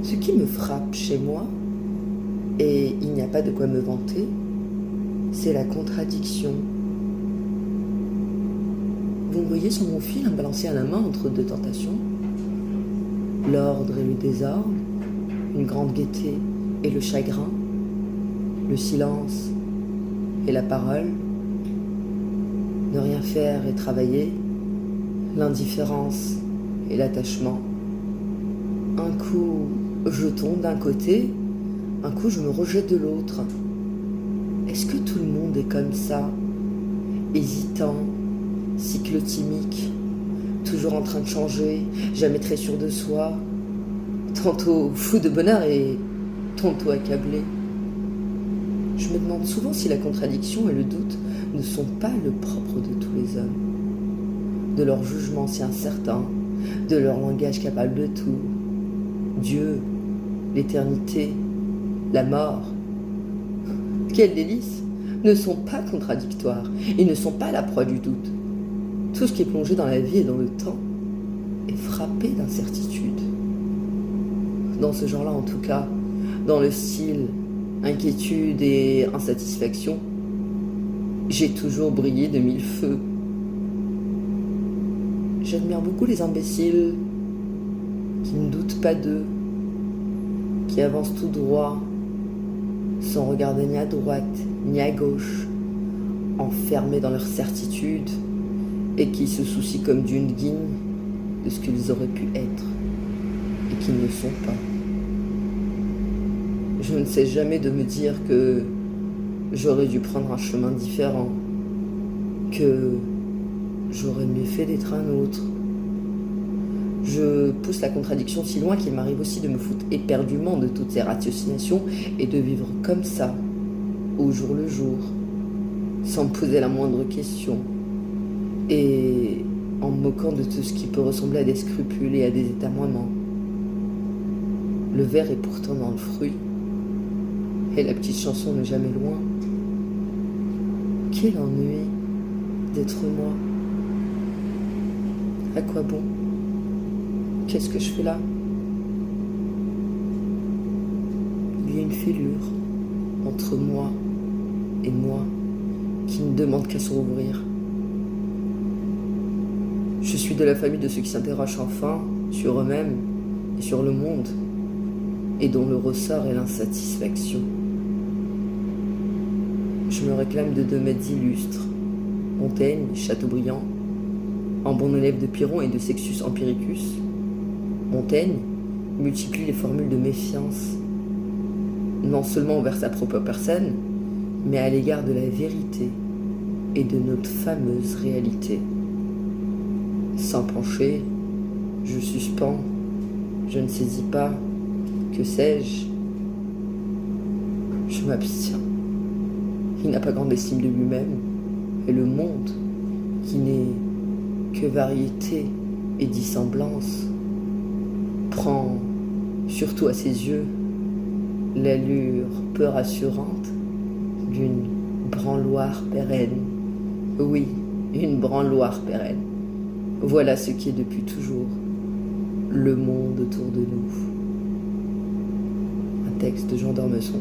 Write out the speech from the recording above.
Ce qui me frappe chez moi, et il n'y a pas de quoi me vanter, c'est la contradiction. Vous me voyez sur mon fil me balancer à la main entre deux tentations, l'ordre et le désordre, une grande gaieté et le chagrin, le silence et la parole, ne rien faire et travailler, l'indifférence et l'attachement. Un coup, je tombe d'un côté, un coup, je me rejette de l'autre. Est-ce que tout le monde est comme ça, hésitant, cyclotimique, toujours en train de changer, jamais très sûr de soi, tantôt fou de bonheur et tantôt accablé? Je me demande souvent si la contradiction et le doute ne sont pas le propre de tous les hommes, de leur jugement si incertain, de leur langage capable de tout. Dieu, l'éternité, la mort, quel délice, ne sont pas contradictoires et ne sont pas la proie du doute. Tout ce qui est plongé dans la vie et dans le temps est frappé d'incertitude. Dans ce genre-là, en tout cas, dans le style inquiétude et insatisfaction, j'ai toujours brillé de mille feux. J'admire beaucoup les imbéciles qui ne doutent pas d'eux, qui avancent tout droit, sans regarder ni à droite ni à gauche, enfermés dans leur certitude et qui se soucient comme d'une guigne de ce qu'ils auraient pu être et qu'ils ne sont pas. Je ne sais jamais de me dire que j'aurais dû prendre un chemin différent, que j'aurais mieux fait d'être un autre. Je pousse la contradiction si loin qu'il m'arrive aussi de me foutre éperdument de toutes ces ratiocinations et de vivre comme ça, au jour le jour, sans me poser la moindre question, et en me moquant de tout ce qui peut ressembler à des scrupules et à des étermoiements. Le ver est pourtant dans le fruit, et la petite chanson n'est jamais loin. Quel ennui d'être moi. À quoi bon? Qu'est-ce que je fais là? Il y a une fêlure entre moi et moi qui ne demande qu'à se rouvrir. Je suis de la famille de ceux qui s'interrogent enfin sur eux-mêmes et sur le monde, et dont le ressort est l'insatisfaction. Je me réclame de deux maîtres illustres, Montaigne, Chateaubriand, en bon élève de Pyrrhon et de Sextus Empiricus. Montaigne multiplie les formules de méfiance, non seulement envers sa propre personne, mais à l'égard de la vérité et de notre fameuse réalité. Sans pencher, je suspends, je ne saisis pas, que sais-je? Je m'abstiens. Il n'a pas grande estime de lui-même, et le monde, qui n'est que variété et dissemblance, prend, surtout à ses yeux, l'allure peu rassurante d'une branloire pérenne. Oui, une branloire pérenne. Voilà ce qui est depuis toujours le monde autour de nous. Un texte de Jean d'Ormesson.